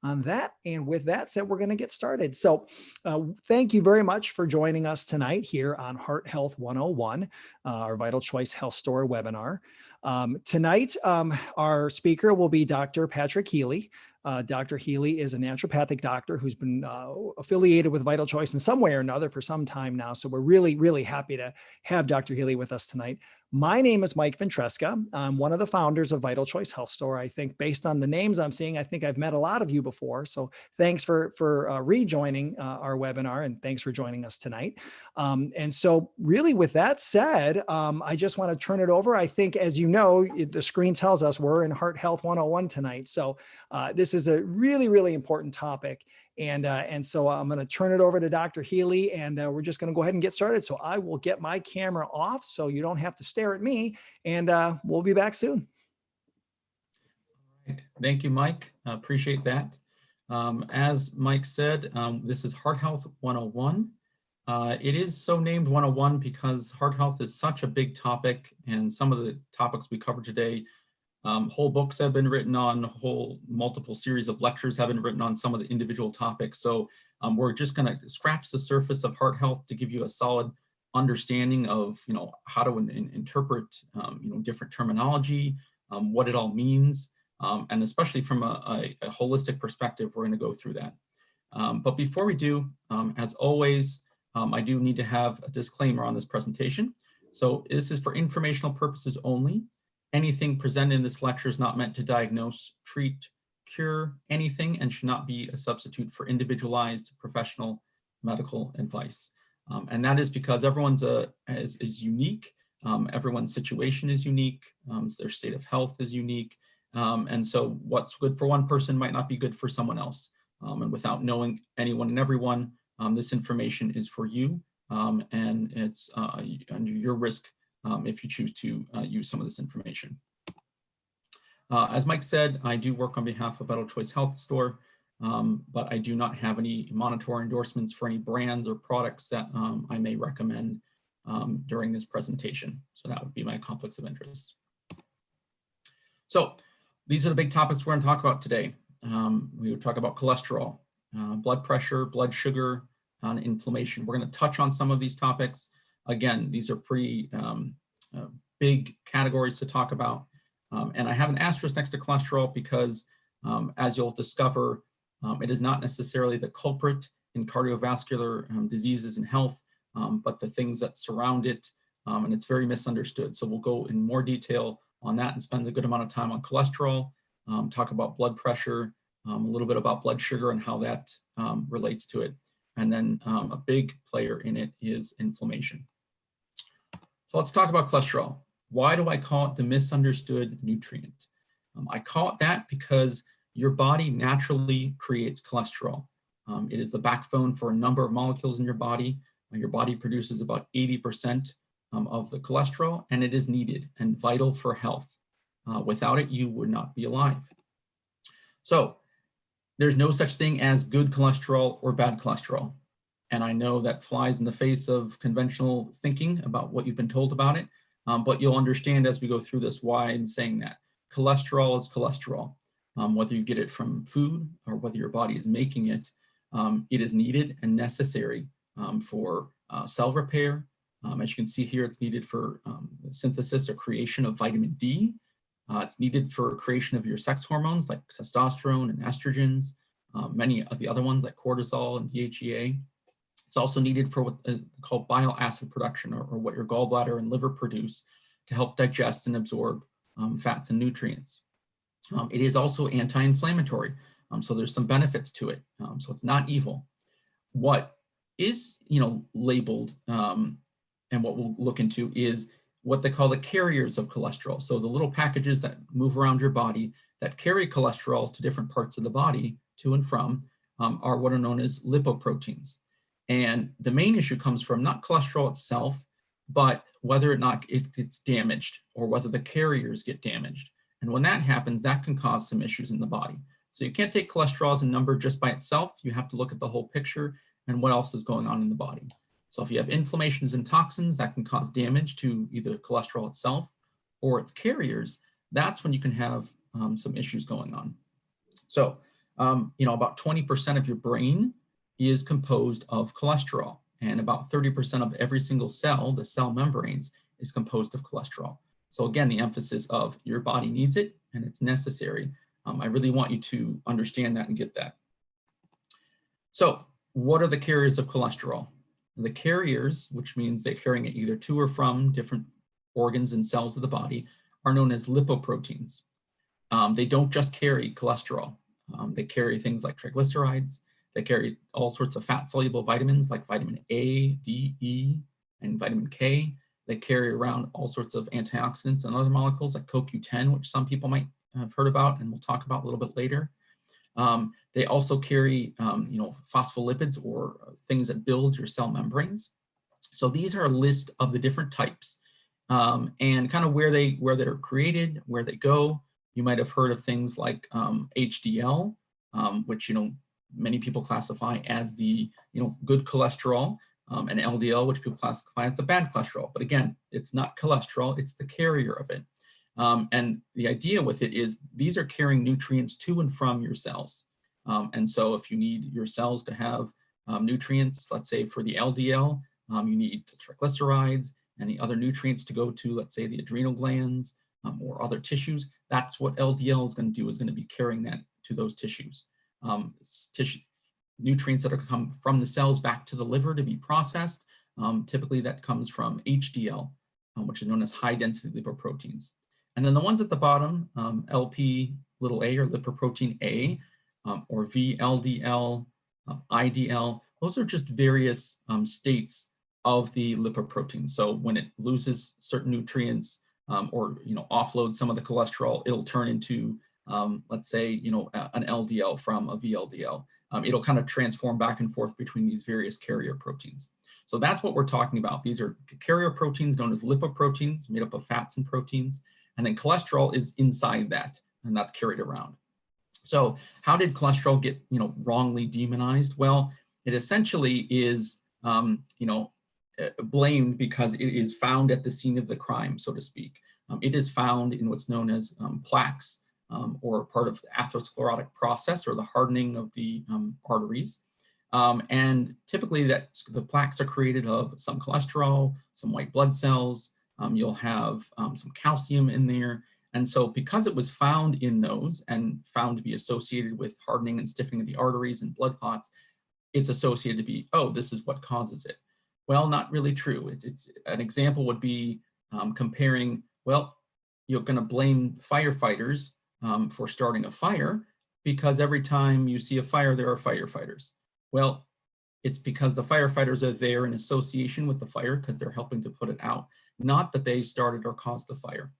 on that. And with that said, we're going to get started. So thank you very much for joining us tonight here on Heart Health 101, our Vital Choice Health Store webinar. Tonight, our speaker will be Dr. Patrick Healey. Dr. Healey is a naturopathic doctor who's been affiliated with Vital Choice in some way or another for some time now. So we're really, really happy to have Dr. Healey with us tonight. My name is Mike Ventresca. I'm one of the founders of Vital Choice Health Store. I think based on the names I'm seeing, I think I've met a lot of you before. So thanks for rejoining our webinar, and thanks for joining us tonight. And so really with that said, I just want to turn it over. I think, as you know, the screen tells us we're in Heart Health 101 tonight. So this is a really, really important topic. And so I'm going to turn it over to Dr. Healey, and we're just going to go ahead and get started. So I will get my camera off so you don't have to stare at me, and we'll be back soon. Thank you, Mike. Appreciate that. As Mike said, this is Heart Health 101. It is so named 101 because heart health is such a big topic, and some of the topics we cover today, whole books have been written on, multiple series of lectures have been written on some of the individual topics. So we're just going to scratch the surface of heart health to give you a solid understanding of, how to interpret, different terminology, what it all means, and especially from a holistic perspective, we're going to go through that. But before we do, as always, I do need to have a disclaimer on this presentation. So this is for informational purposes only. Anything presented in this lecture is not meant to diagnose, treat, cure anything, and should not be a substitute for individualized professional medical advice. And that is because everyone's is unique. Everyone's situation is unique. Their state of health is unique. And so what's good for one person might not be good for someone else. And without knowing anyone and everyone, this information is for you, and it's under your risk if you choose to use some of this information. As Mike said, I do work on behalf of Vital Choice Health Store, but I do not have any monetary endorsements for any brands or products that I may recommend during this presentation. So that would be my conflicts of interest. So these are the big topics we're going to talk about today. We would talk about cholesterol, blood pressure, blood sugar, and inflammation. We're going to touch on some of these topics. Again, these are pretty big categories to talk about. And I have an asterisk next to cholesterol because, as you'll discover, it is not necessarily the culprit in cardiovascular diseases and health, but the things that surround it, and it's very misunderstood. So we'll go in more detail on that and spend a good amount of time on cholesterol, talk about blood pressure, a little bit about blood sugar and how that relates to it. And then a big player in it is inflammation. So let's talk about cholesterol. Why do I call it the misunderstood nutrient? I call it that because your body naturally creates cholesterol. It is the backbone for a number of molecules in your body. Your body produces about 80% of the cholesterol, and it is needed and vital for health. Without it, you would not be alive. So there's no such thing as good cholesterol or bad cholesterol. And I know that flies in the face of conventional thinking about what you've been told about it, but you'll understand as we go through this why I'm saying that. Cholesterol is cholesterol. Whether you get it from food or whether your body is making it, it is needed and necessary for cell repair. As you can see here, it's needed for synthesis or creation of vitamin D. It's needed for creation of your sex hormones like testosterone and estrogens, many of the other ones like cortisol and DHEA. It's also needed for what's called bile acid production, or what your gallbladder and liver produce to help digest and absorb fats and nutrients. It is also anti-inflammatory, so there's some benefits to it. So it's not evil. What is, labeled and what we'll look into is what they call the carriers of cholesterol. So the little packages that move around your body that carry cholesterol to different parts of the body, to and from, are what are known as lipoproteins. And the main issue comes from not cholesterol itself, but whether or not it gets damaged or whether the carriers get damaged. And when that happens, that can cause some issues in the body. So you can't take cholesterol as a number just by itself. You have to look at the whole picture and what else is going on in the body. So if you have inflammations and toxins that can cause damage to either cholesterol itself or its carriers, that's when you can have some issues going on. So About 20% of your brain is composed of cholesterol, and about 30% of every single cell, the cell membranes, is composed of cholesterol. So again, the emphasis of your body needs it and it's necessary. I really want you to understand that and get that. So what are the carriers of cholesterol? The carriers, which means they're carrying it either to or from different organs and cells of the body, are known as lipoproteins. They don't just carry cholesterol. They carry things like triglycerides. They carry all sorts of fat-soluble vitamins like vitamin A, D, E, and vitamin K. They carry around all sorts of antioxidants and other molecules like CoQ10, which some people might have heard about, and we'll talk about a little bit later. They also carry, phospholipids, or things that build your cell membranes. So these are a list of the different types, and kind of where they're created, where they go. You might have heard of things like HDL, which many people classify as the good cholesterol, and LDL, which people classify as the bad cholesterol. But again, it's not cholesterol; it's the carrier of it. And the idea with it is these are carrying nutrients to and from your cells. And so if you need your cells to have nutrients, let's say for the LDL, you need triglycerides and the other nutrients to go to, let's say, the adrenal glands or other tissues. That's what LDL is going to do, is going to be carrying that to those tissues. Nutrients that are come from the cells back to the liver to be processed. Typically that comes from HDL, which is known as high density lipoproteins. And then the ones at the bottom, LP little a, or lipoprotein A, or VLDL, IDL, those are just various states of the lipoprotein. So when it loses certain nutrients, or offloads some of the cholesterol, it'll turn into, let's say, an LDL from a VLDL. It'll kind of transform back and forth between these various carrier proteins. So that's what we're talking about. These are carrier proteins known as lipoproteins, made up of fats and proteins. And then cholesterol is inside that, and that's carried around. So how did cholesterol get, wrongly demonized? Well, it essentially is, blamed because it is found at the scene of the crime, so to speak. It is found in what's known as plaques, or part of the atherosclerotic process, or the hardening of the arteries. And typically the plaques are created of some cholesterol, some white blood cells. You'll have some calcium in there. And so because it was found in those and found to be associated with hardening and stiffening of the arteries and blood clots, it's associated to be, oh, this is what causes it. Well, not really true. It's an example would be comparing, well, you're going to blame firefighters for starting a fire because every time you see a fire, there are firefighters. Well, it's because the firefighters are there in association with the fire because they're helping to put it out, not that they started or caused the fire.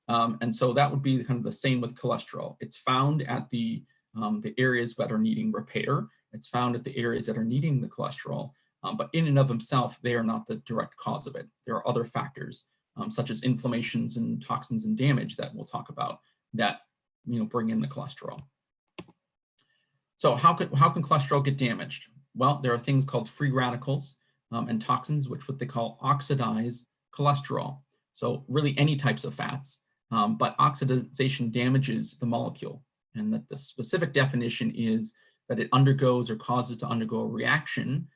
And so that would be kind of the same with cholesterol. It's found at the areas that are needing repair. It's found at the areas that are needing the cholesterol, but in and of themselves, they are not the direct cause of it. There are other factors, such as inflammations and toxins and damage that we'll talk about that bring in the cholesterol. So how can cholesterol get damaged? Well, there are things called free radicals and toxins, which what they call oxidize cholesterol. So really any types of fats, but oxidization damages the molecule. And that the specific definition is that it undergoes or causes to undergo a reaction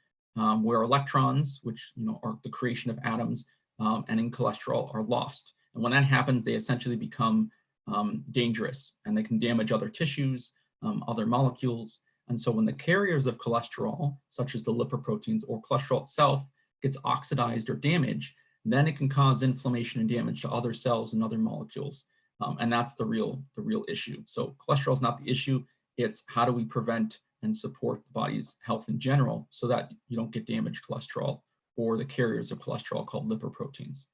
where electrons, which are the creation of atoms, and in cholesterol are lost. And when that happens, they essentially become dangerous, and they can damage other tissues, other molecules. And so when the carriers of cholesterol, such as the lipoproteins or cholesterol itself, gets oxidized or damaged, then it can cause inflammation and damage to other cells and other molecules. And that's the real issue. So cholesterol is not the issue. It's how do we prevent and support the body's health in general so that you don't get damaged cholesterol or the carriers of cholesterol called lipoproteins.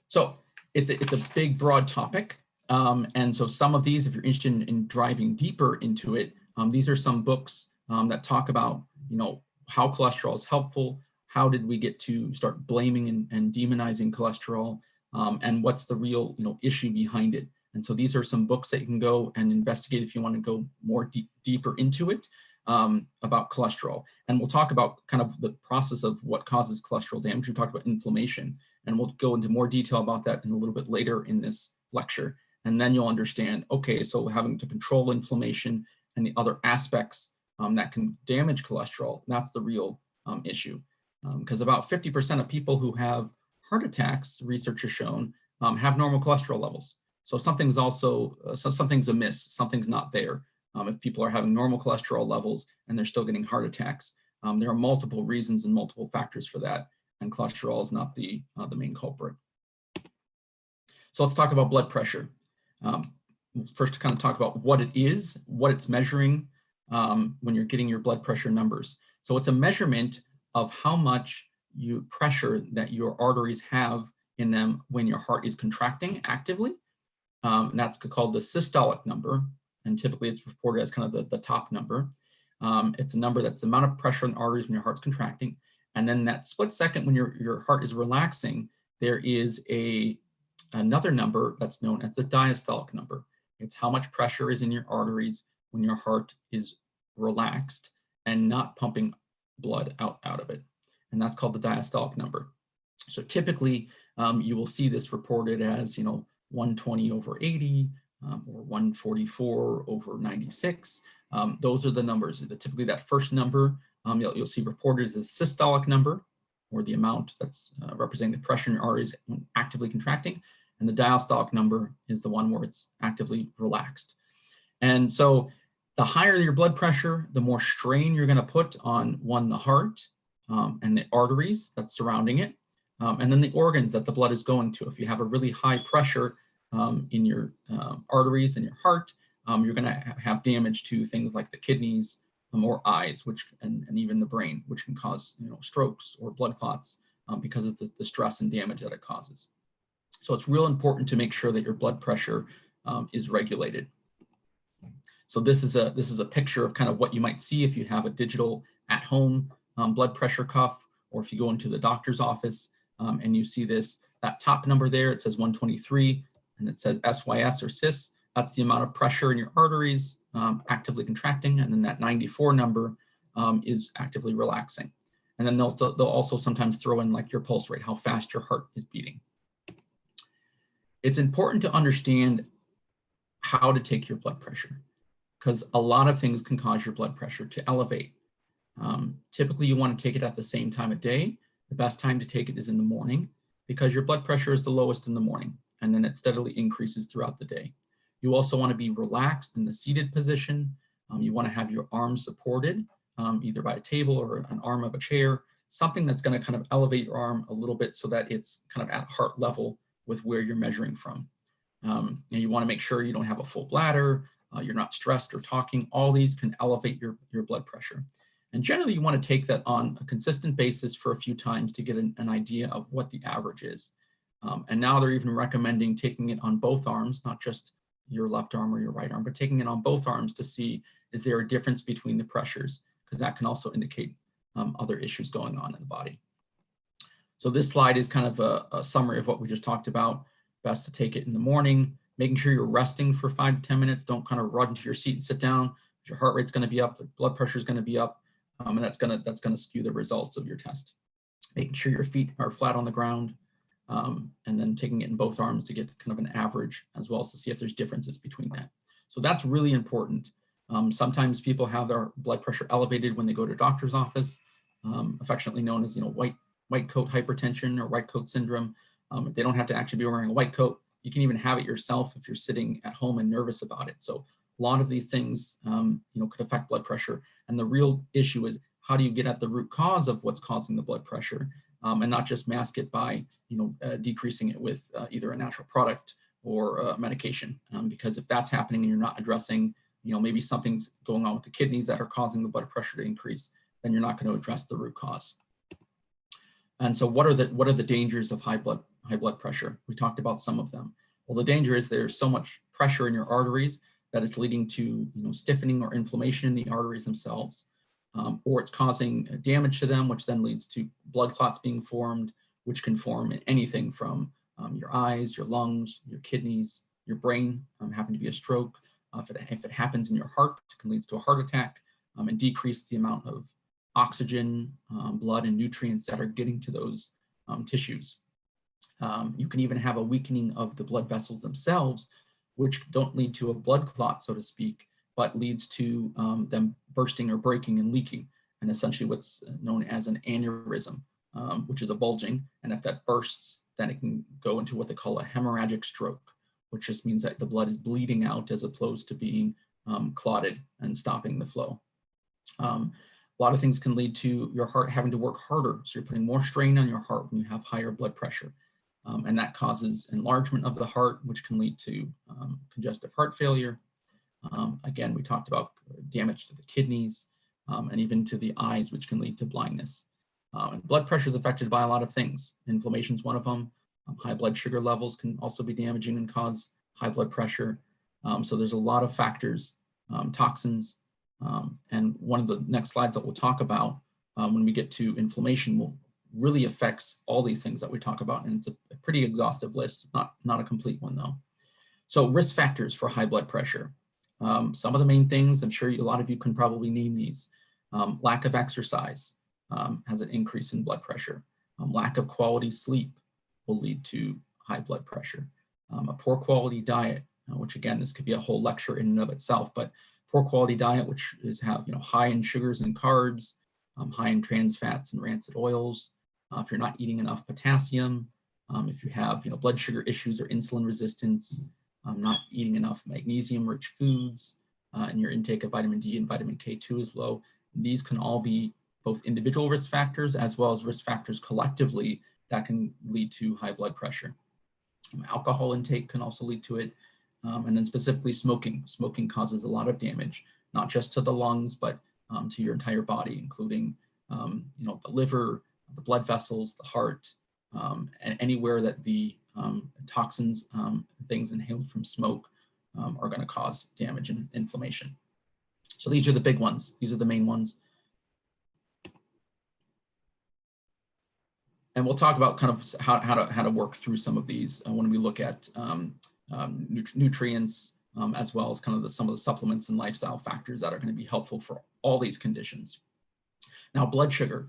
So it's a big, broad topic. And so some of these, if you're interested in driving deeper into it, these are some books that talk about, how cholesterol is helpful. How did we get to start blaming and demonizing cholesterol, and what's the real, issue behind it? And so these are some books that you can go and investigate if you want to go more deeper into it about cholesterol. And we'll talk about kind of the process of what causes cholesterol damage. We talked about inflammation, and we'll go into more detail about that in a little bit later in this lecture. And then you'll understand, okay, so having to control inflammation and the other aspects that can damage cholesterol, that's the real issue. Because about 50% of people who have heart attacks, research has shown, have normal cholesterol levels. So something's also, something's amiss, something's not there. If people are having normal cholesterol levels and they're still getting heart attacks, there are multiple reasons and multiple factors for that, and cholesterol is not the main culprit. So let's talk about blood pressure. First, to kind of talk about what it is, what it's measuring when you're getting your blood pressure numbers. So it's a measurement of how much pressure that your arteries have in them when your heart is contracting actively. And that's called the systolic number, and typically it's reported as kind of the top number. It's a number that's the amount of pressure in the arteries when your heart's contracting. And then that split second when your heart is relaxing, there is another number that's known as the diastolic number. It's how much pressure is in your arteries when your heart is relaxed and not pumping blood out of it. And that's called the diastolic number. So typically you will see this reported as, 120 over 80 or 144 over 96. Those are the numbers. Typically that first number you'll see reported as the systolic number, or the amount that's representing the pressure in your arteries when actively contracting. And the diastolic number is the one where it's actively relaxed. And so the higher your blood pressure, the more strain you're going to put on the heart and the arteries that's surrounding it, and then the organs that the blood is going to. If you have a really high pressure in your arteries and your heart, you're going to have damage to things like the kidneys or eyes, and even the brain, which can cause strokes or blood clots because of the stress and damage that it causes. So it's real important to make sure that your blood pressure is regulated. So this is a picture of kind of what you might see if you have a digital at-home blood pressure cuff, or if you go into the doctor's office and you see that top number there, it says 123, and it says SYS or SIS. That's the amount of pressure in your arteries actively contracting, and then that 94 number is actively relaxing. And then they'll also sometimes throw in like your pulse rate, how fast your heart is beating. It's important to understand how to take your blood pressure, because a lot of things can cause your blood pressure to elevate. Typically, you want to take it at the same time of day. The best time to take it is in the morning, because your blood pressure is the lowest in the morning, and then it steadily increases throughout the day. You also want to be relaxed in the seated position. You want to have your arms supported, either by a table or an arm of a chair, something that's going to kind of elevate your arm a little bit so that it's kind of at heart level with where you're measuring from. And you want to make sure you don't have a full bladder, you're not stressed or talking. All these can elevate your blood pressure. And generally, you want to take that on a consistent basis for a few times to get an idea of what the average is. And now they're even recommending taking it on both arms, not just your left arm or your right arm, but taking it on both arms to see, is there a difference between the pressures? Because that can also indicate other issues going on in the body. So this slide is kind of a summary of what we just talked about. Best to take it in the morning, making sure you're resting for 5 to 10 minutes. Don't kind of run to your seat and sit down. Your heart rate's going to be up, blood pressure is going to be up, and that's going to skew the results of your test. Making sure your feet are flat on the ground, and then taking it in both arms to get kind of an average, as well as to see if there's differences between that. So that's really important. Sometimes people have their blood pressure elevated when they go to a doctor's office, affectionately known as white coat hypertension or white coat syndrome. They don't have to actually be wearing a white coat. You can even have it yourself if you're sitting at home and nervous about it. So a lot of these things could affect blood pressure. And the real issue is, how do you get at the root cause of what's causing the blood pressure, and not just mask it by decreasing it with either a natural product or medication. Because if that's happening and you're not addressing, maybe something's going on with the kidneys that are causing the blood pressure to increase, then you're not going to address the root cause. And so what are the dangers of high blood pressure? We talked about some of them. Well, the danger is there's so much pressure in your arteries that it's leading to stiffening or inflammation in the arteries themselves, or it's causing damage to them, which then leads to blood clots being formed, which can form in anything from your eyes, your lungs, your kidneys, your brain, happen to be a stroke. If it happens in your heart, it can lead to a heart attack, and decrease the amount of oxygen, blood, and nutrients that are getting to those tissues. You can even have a weakening of the blood vessels themselves, which don't lead to a blood clot, so to speak, but leads to them bursting or breaking and leaking, and essentially what's known as an aneurysm, which is a bulging. And if that bursts, then it can go into what they call a hemorrhagic stroke, which just means that the blood is bleeding out as opposed to being clotted and stopping the flow. A lot of things can lead to your heart having to work harder. So you're putting more strain on your heart when you have higher blood pressure. And that causes enlargement of the heart, which can lead to congestive heart failure. Again, we talked about damage to the kidneys and even to the eyes, which can lead to blindness. And blood pressure is affected by a lot of things. Inflammation is one of them. High blood sugar levels can also be damaging and cause high blood pressure. So there's a lot of factors, toxins. And one of the next slides that we'll talk about when we get to inflammation will really affects all these things that we talk about. And it's a pretty exhaustive list, not a complete one though. So risk factors for high blood pressure. Some of the main things, I'm sure a lot of you can probably name these. Lack of exercise has an increase in blood pressure. Lack of quality sleep will lead to high blood pressure. A poor quality diet, which again, this could be a whole lecture in and of itself, but poor quality diet, which is high in sugars and carbs, high in trans fats and rancid oils. If you're not eating enough potassium, if you have blood sugar issues or insulin resistance, not eating enough magnesium-rich foods, and your intake of vitamin D and vitamin K2 is low. These can all be both individual risk factors as well as risk factors collectively that can lead to high blood pressure. Alcohol intake can also lead to it. And then specifically smoking. Smoking causes a lot of damage, not just to the lungs, but to your entire body, including the liver, the blood vessels, the heart, and anywhere that the toxins, things inhaled from smoke are going to cause damage and inflammation. So these are the big ones. These are the main ones. And we'll talk about kind of how to work through some of these when we look at nutrients, as well as kind of some of the supplements and lifestyle factors that are going to be helpful for all these conditions. Now, blood sugar.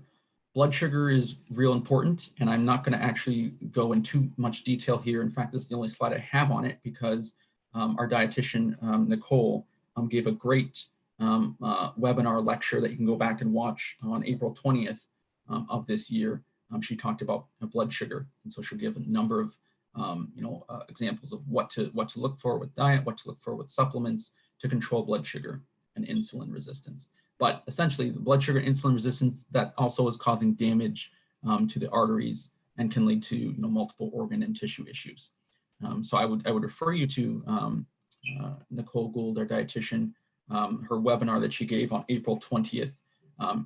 Blood sugar is real important, and I'm not going to actually go in too much detail here. In fact, this is the only slide I have on it because our dietitian, Nicole, gave a great webinar lecture that you can go back and watch on April 20th of this year. She talked about blood sugar, and so she'll give a number of examples of what to look for with diet, what to look for with supplements to control blood sugar and insulin resistance. But essentially, the blood sugar and insulin resistance that also is causing damage to the arteries and can lead to multiple organ and tissue issues. So I would refer you to Nicole Gould, our dietitian. Her webinar that she gave on April 20th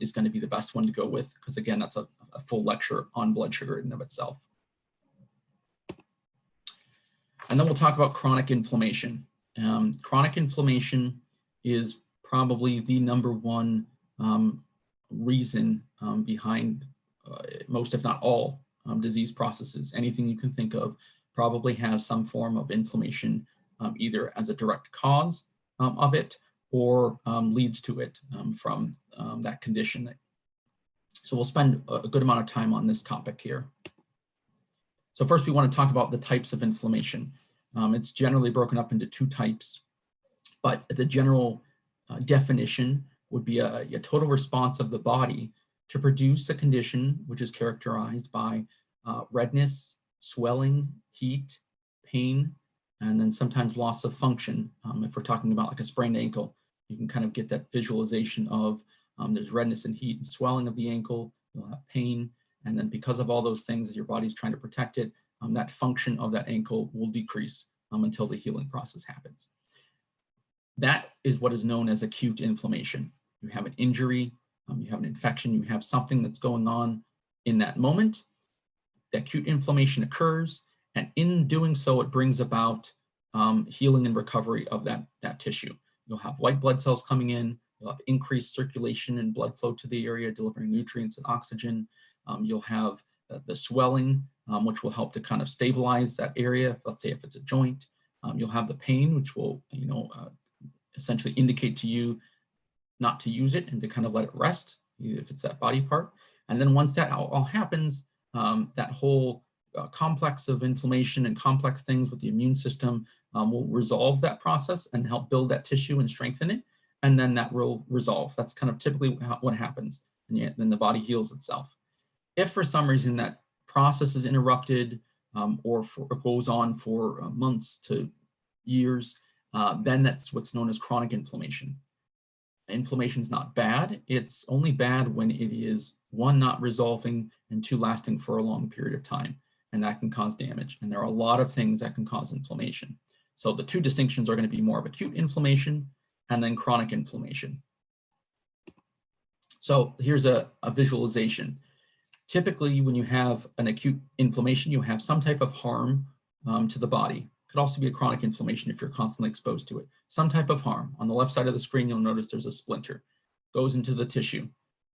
is going to be the best one to go with, because again, that's a full lecture on blood sugar in and of itself. And then we'll talk about chronic inflammation. Chronic inflammation is probably the number one reason behind most, if not all, disease processes. Anything you can think of probably has some form of inflammation, either as a direct cause of it or leads to it from that condition. So we'll spend a good amount of time on this topic here. So first, we want to talk about the types of inflammation. It's generally broken up into two types, but the general definition would be a total response of the body to produce a condition which is characterized by redness, swelling, heat, pain, and then sometimes loss of function. If we're talking about like a sprained ankle, you can kind of get that visualization of there's redness and heat and swelling of the ankle, you'll have pain, and then because of all those things, as your body's trying to protect it, that function of that ankle will decrease until the healing process happens. That is what is known as acute inflammation. You have an injury, you have an infection, you have something that's going on in that moment. The acute inflammation occurs, and in doing so, it brings about healing and recovery of that tissue. You'll have white blood cells coming in, you'll have increased circulation and blood flow to the area, delivering nutrients and oxygen. You'll have the swelling, which will help to kind of stabilize that area. Let's say if it's a joint, you'll have the pain, which will, essentially indicate to you not to use it and to kind of let it rest, if it's that body part. And then once that all happens, that whole complex of inflammation and complex things with the immune system will resolve that process and help build that tissue and strengthen it. And then that will resolve. That's kind of typically what happens. And yet then the body heals itself. If for some reason that process is interrupted or goes on for months to years, then that's what's known as chronic inflammation. Inflammation is not bad. It's only bad when it is, one, not resolving, and two, lasting for a long period of time. And that can cause damage. And there are a lot of things that can cause inflammation. So the two distinctions are going to be more of acute inflammation and then chronic inflammation. So here's a visualization. Typically, when you have an acute inflammation, you have some type of harm to the body. Could also be a chronic inflammation if you're constantly exposed to it. Some type of harm. On the left side of the screen, you'll notice there's a splinter. Goes into the tissue.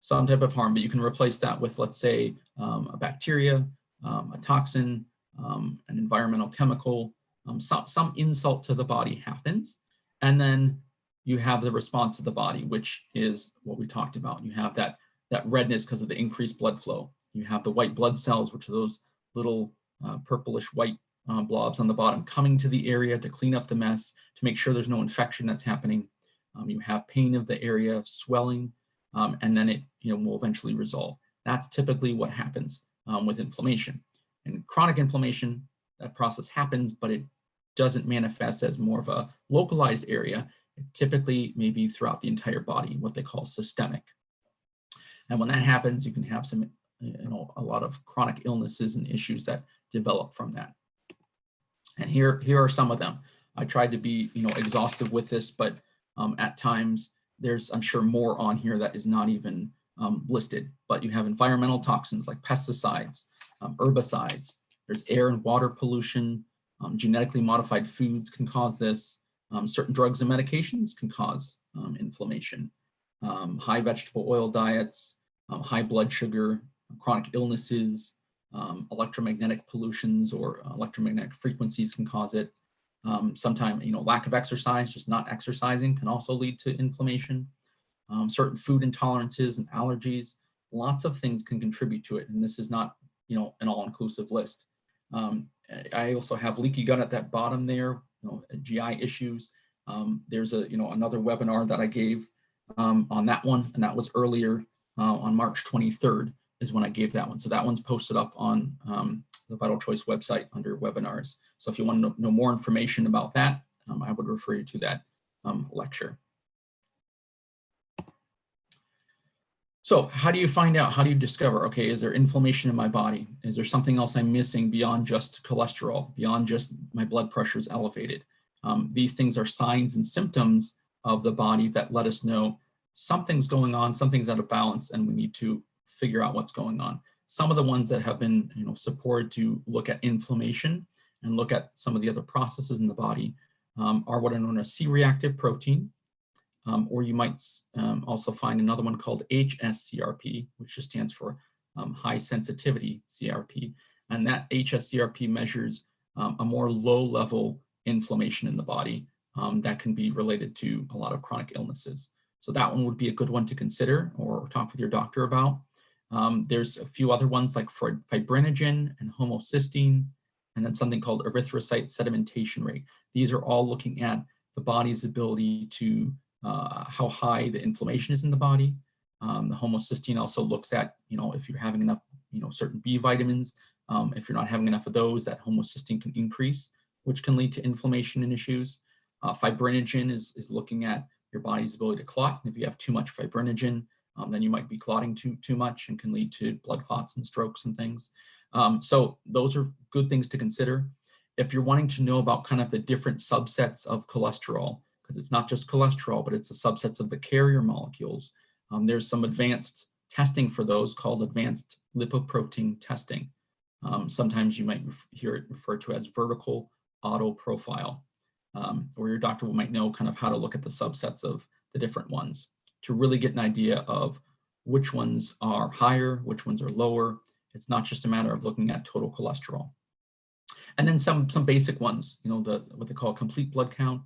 Some type of harm, but you can replace that with, let's say, a bacteria, a toxin, an environmental chemical, some insult to the body happens. And then you have the response of the body, which is what we talked about. You have that redness because of the increased blood flow. You have the white blood cells, which are those little purplish white blobs on the bottom coming to the area to clean up the mess, to make sure there's no infection that's happening. You have pain of the area, swelling, and then it will eventually resolve. That's typically what happens with inflammation. And chronic inflammation, that process happens, but it doesn't manifest as more of a localized area. It typically may be throughout the entire body, what they call systemic. And when that happens, you can have some, a lot of chronic illnesses and issues that develop from that. And here are some of them. I tried to be, exhaustive with this, but at times there's, I'm sure, more on here that is not even listed. But you have environmental toxins like pesticides, herbicides. There's air and water pollution. Genetically modified foods can cause this. Certain drugs and medications can cause inflammation. High vegetable oil diets, high blood sugar, chronic illnesses, electromagnetic pollutions or electromagnetic frequencies can cause it. Sometimes, lack of exercise, just not exercising, can also lead to inflammation. Certain food intolerances and allergies, lots of things can contribute to it. And this is not, an all-inclusive list. I also have leaky gut at that bottom there, GI issues. There's another webinar that I gave on that one, and that was earlier on March 23rd is when I gave that one. So that one's posted up on the Vital Choice website under webinars. So if you want to know more information about that, I would refer you to that lecture. So how do you find out? How do you discover, okay, is there inflammation in my body? Is there something else I'm missing beyond just cholesterol, beyond just my blood pressure is elevated? These things are signs and symptoms of the body that let us know something's going on, something's out of balance, and we need to figure out what's going on. Some of the ones that have been supported to look at inflammation and look at some of the other processes in the body are what are known as C-reactive protein, or you might also find another one called HSCRP, which just stands for high sensitivity CRP. And that HSCRP measures a more low level inflammation in the body that can be related to a lot of chronic illnesses. So that one would be a good one to consider or talk with your doctor about. There's a few other ones like fibrinogen and homocysteine, and then something called erythrocyte sedimentation rate. These are all looking at the body's ability to how high the inflammation is in the body. The homocysteine also looks at, if you're having enough, certain B vitamins. If you're not having enough of those, that homocysteine can increase, which can lead to inflammation and issues. Fibrinogen is looking at your body's ability to clot. And if you have too much fibrinogen, then you might be clotting too much and can lead to blood clots and strokes and things. So those are good things to consider. If you're wanting to know about kind of the different subsets of cholesterol, because it's not just cholesterol, but it's the subsets of the carrier molecules, there's some advanced testing for those called advanced lipoprotein testing. Sometimes you might hear it referred to as vertical auto profile, or your doctor might know kind of how to look at the subsets of the different ones to really get an idea of which ones are higher, which ones are lower. It's not just a matter of looking at total cholesterol. And then some basic ones, what they call complete blood count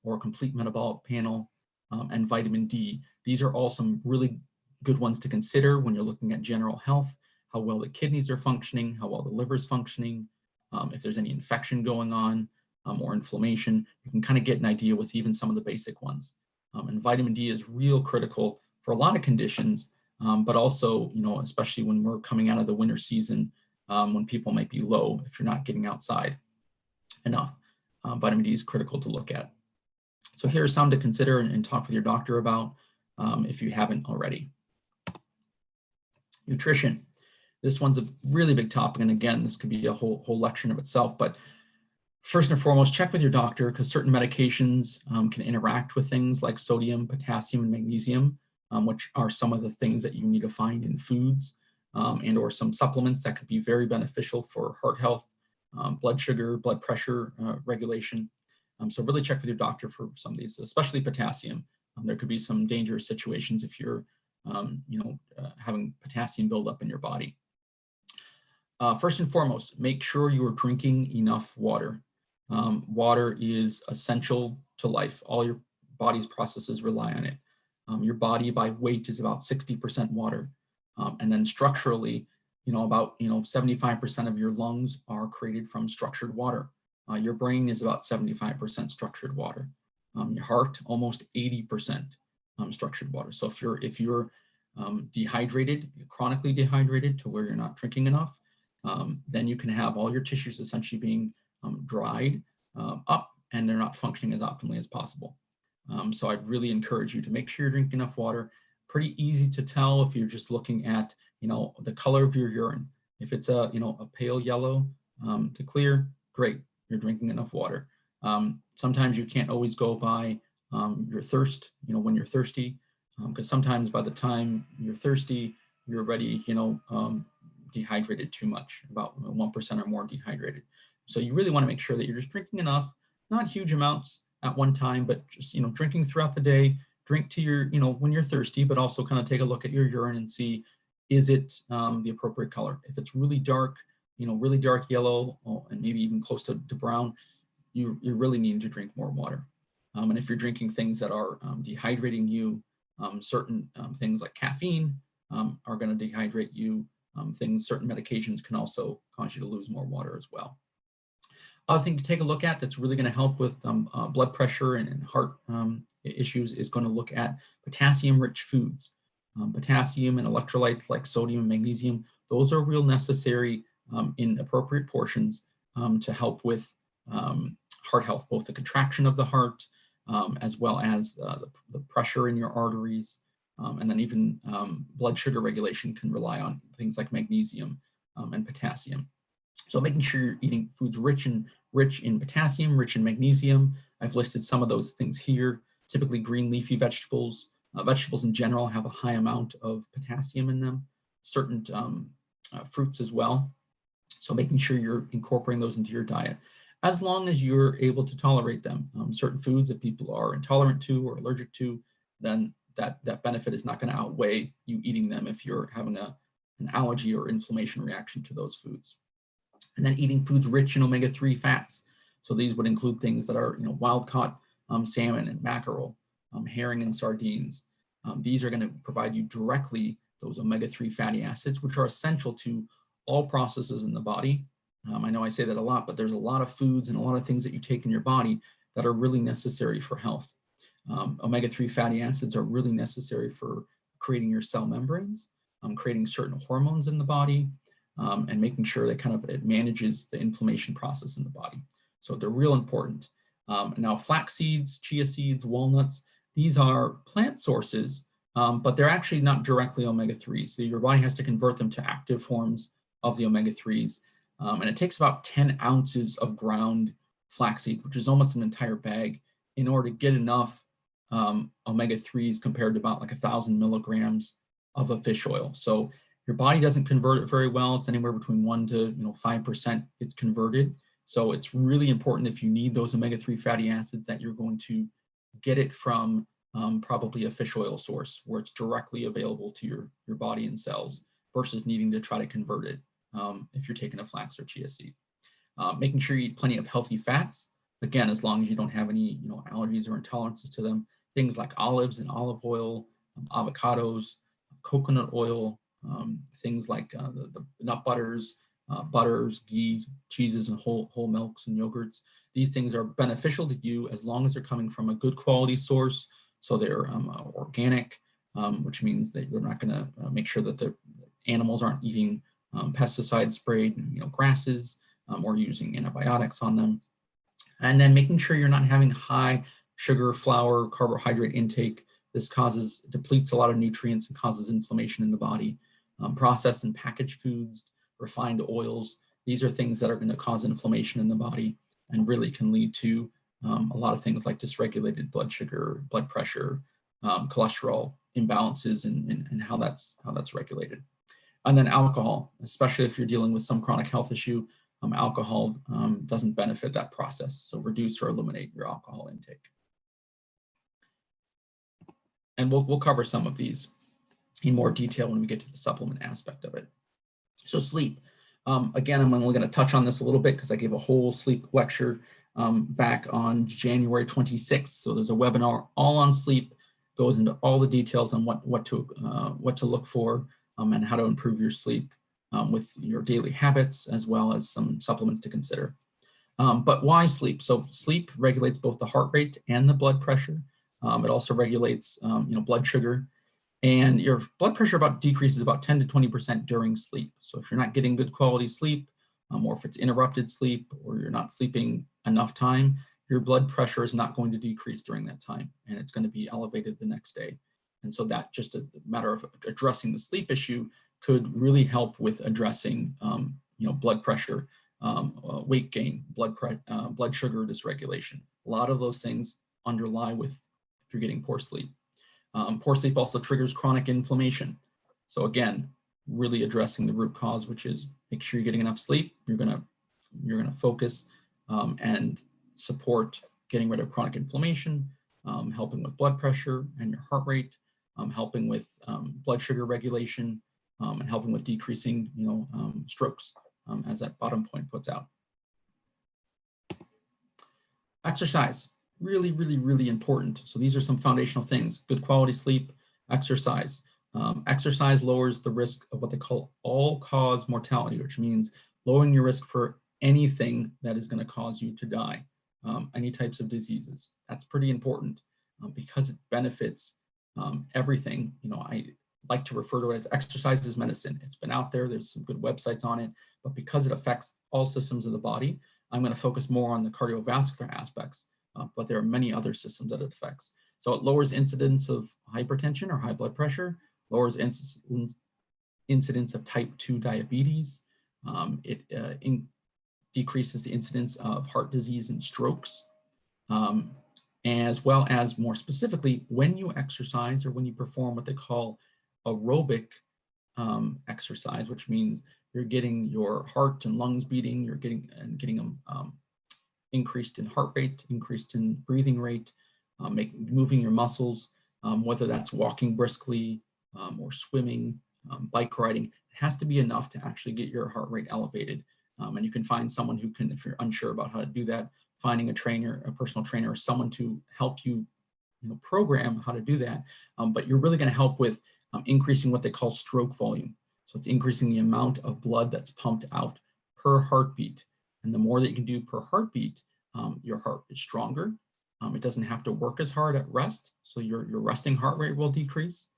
or complete metabolic panel, and vitamin D. These are all some really good ones to consider when you're looking at general health, how well the kidneys are functioning, how well the liver is functioning, if there's any infection going on, or inflammation, you can kind of get an idea with even some of the basic ones. And vitamin D is real critical for a lot of conditions, but also, especially when we're coming out of the winter season, when people might be low, if you're not getting outside enough, vitamin D is critical to look at. So here are some to consider and talk with your doctor about if you haven't already. Nutrition. This one's a really big topic, and again, this could be a whole lecture in of itself, but first and foremost, check with your doctor, because certain medications can interact with things like sodium, potassium, and magnesium, which are some of the things that you need to find in foods and or some supplements that could be very beneficial for heart health, blood sugar, blood pressure regulation. So really check with your doctor for some of these, especially potassium. There could be some dangerous situations if you're having potassium buildup in your body. First and foremost, make sure you are drinking enough water. Water is essential to life. All your body's processes rely on it. Your body by weight is about 60% water. And then structurally, about 75% of your lungs are created from structured water. Your brain is about 75% structured water. Your heart, almost 80% structured water. So if you're dehydrated, chronically dehydrated to where you're not drinking enough, then you can have all your tissues essentially being dried up, and they're not functioning as optimally as possible. So I'd really encourage you to make sure you're drinking enough water. Pretty easy to tell if you're just looking at the color of your urine. If it's a pale yellow to clear, great, you're drinking enough water. Sometimes you can't always go by your thirst, when you're thirsty, because sometimes by the time you're thirsty, you're already dehydrated too much, about 1% or more dehydrated. So you really want to make sure that you're just drinking enough, not huge amounts at one time, but just drinking throughout the day. Drink to your when you're thirsty, but also kind of take a look at your urine and see, is it the appropriate color? If it's really dark, really dark yellow, and maybe even close to brown, you really need to drink more water. And if you're drinking things that are dehydrating you, certain things like caffeine are going to dehydrate you. Certain medications can also cause you to lose more water as well. Other thing to take a look at that's really going to help with blood pressure and heart issues is going to look at potassium-rich foods. Potassium and electrolytes like sodium and magnesium, those are real necessary in appropriate portions to help with heart health, both the contraction of the heart as well as the pressure in your arteries. And then even blood sugar regulation can rely on things like magnesium and potassium. So making sure you're eating foods rich in potassium, rich in magnesium. I've listed some of those things here. Typically green leafy vegetables. Vegetables in general have a high amount of potassium in them. Certain fruits as well. So making sure you're incorporating those into your diet, as long as you're able to tolerate them. Certain foods that people are intolerant to or allergic to, then that benefit is not going to outweigh you eating them if you're having an allergy or inflammation reaction to those foods. And then eating foods rich in omega-3 fats. So these would include things that are wild-caught salmon and mackerel, herring and sardines. These are going to provide you directly those omega-3 fatty acids, which are essential to all processes in the body. I know I say that a lot, but there's a lot of foods and a lot of things that you take in your body that are really necessary for health. Omega-3 fatty acids are really necessary for creating your cell membranes, creating certain hormones in the body, and making sure that it manages the inflammation process in the body. So they're real important. Now, flax seeds, chia seeds, walnuts, these are plant sources, but they're actually not directly omega-3s. So your body has to convert them to active forms of the omega-3s. And it takes about 10 ounces of ground flaxseed, which is almost an entire bag, in order to get enough omega-3s compared to about 1,000 milligrams of a fish oil. So your body doesn't convert it very well. It's anywhere between 1 to 5% it's converted. So it's really important, if you need those omega-3 fatty acids, that you're going to get it from probably a fish oil source where it's directly available to your body and cells, versus needing to try to convert it if you're taking a flax or chia seed. Making sure you eat plenty of healthy fats. Again, as long as you don't have any allergies or intolerances to them. Things like olives and olive oil, avocados, coconut oil, things like the nut butters, butters, ghee, cheeses, and whole milks and yogurts. These things are beneficial to you as long as they're coming from a good quality source. So they're organic, which means that you're not going to make sure that the animals aren't eating pesticide sprayed, grasses, or using antibiotics on them. And then making sure you're not having high sugar, flour, carbohydrate intake. This depletes a lot of nutrients and causes inflammation in the body. Processed and packaged foods, refined oils, these are things that are going to cause inflammation in the body and really can lead to a lot of things like dysregulated blood sugar, blood pressure, cholesterol imbalances, and how that's regulated. And then alcohol, especially if you're dealing with some chronic health issue, alcohol doesn't benefit that process. So reduce or eliminate your alcohol intake. And we'll cover some of these in more detail when we get to the supplement aspect of it. So sleep. Again, I'm only going to touch on this a little bit because I gave a whole sleep lecture back on January 26th. So there's a webinar all on sleep, goes into all the details on what to look for and how to improve your sleep with your daily habits, as well as some supplements to consider. But why sleep? So sleep regulates both the heart rate and the blood pressure. It also regulates blood sugar. And your blood pressure decreases about 10 to 20% during sleep. So if you're not getting good quality sleep, or if it's interrupted sleep, or you're not sleeping enough time, your blood pressure is not going to decrease during that time, and it's going to be elevated the next day. And so that just a matter of addressing the sleep issue could really help with addressing, blood pressure, weight gain, blood sugar dysregulation. A lot of those things underlie with if you're getting poor sleep. Poor sleep also triggers chronic inflammation. So again, really addressing the root cause, which is make sure you're getting enough sleep. You're gonna focus and support getting rid of chronic inflammation, helping with blood pressure and your heart rate, helping with blood sugar regulation, and helping with decreasing strokes, as that bottom point puts out. Exercise. Really, really, really important. So these are some foundational things: good quality sleep, exercise. Exercise lowers the risk of what they call all-cause mortality, which means lowering your risk for anything that is going to cause you to die, any types of diseases. That's pretty important because it benefits everything. I like to refer to it as exercise is medicine. It's been out there. There's some good websites on it, but because it affects all systems of the body, I'm going to focus more on the cardiovascular aspects. But there are many other systems that it affects. So it lowers incidence of hypertension or high blood pressure, lowers incidence of type 2 diabetes. It decreases the incidence of heart disease and strokes, as well as, more specifically, when you exercise or when you perform what they call aerobic exercise, which means you're getting your heart and lungs beating, you're getting them increased in heart rate, increased in breathing rate, moving your muscles, whether that's walking briskly or swimming, bike riding. It has to be enough to actually get your heart rate elevated. And you can find someone who can, if you're unsure about how to do that, finding a trainer, a personal trainer, or someone to help you, program how to do that. But you're really going to help with increasing what they call stroke volume. So it's increasing the amount of blood that's pumped out per heartbeat. And the more that you can do per heartbeat, your heart is stronger. It doesn't have to work as hard at rest. So your resting heart rate will decrease.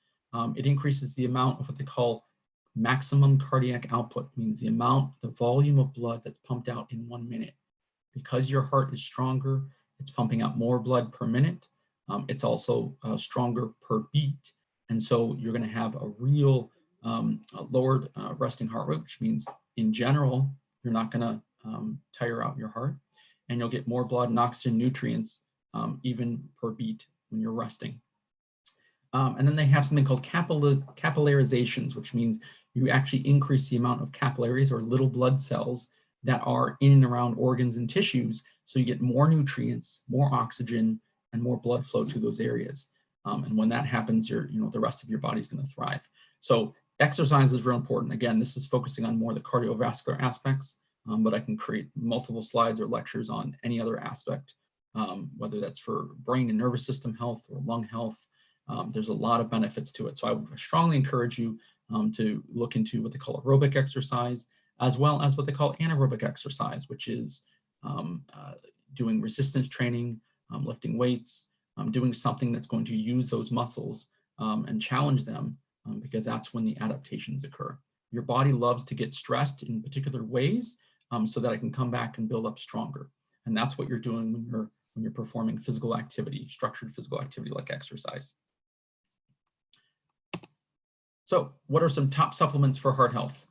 It increases the amount of what they call maximum cardiac output, means the volume of blood that's pumped out in 1 minute. Because your heart is stronger, it's pumping out more blood per minute. It's also stronger per beat. And so you're going to have a real lowered resting heart rate, which means in general, you're not going to tire out your heart, and you'll get more blood and oxygen nutrients even per beat when you're resting. And then they have something called capillarizations, which means you actually increase the amount of capillaries, or little blood cells, that are in and around organs and tissues, so you get more nutrients, more oxygen, and more blood flow to those areas. And when that happens, the rest of your body is going to thrive. So exercise is real important. Again, this is focusing on more the cardiovascular aspects, but I can create multiple slides or lectures on any other aspect, whether that's for brain and nervous system health or lung health. There's a lot of benefits to it. So I would strongly encourage you to look into what they call aerobic exercise, as well as what they call anaerobic exercise, which is doing resistance training, lifting weights, doing something that's going to use those muscles and challenge them, because that's when the adaptations occur. Your body loves to get stressed in particular ways so that it can come back and build up stronger. And that's what you're doing when you're performing physical activity, structured physical activity like exercise. So what are some top supplements for heart health?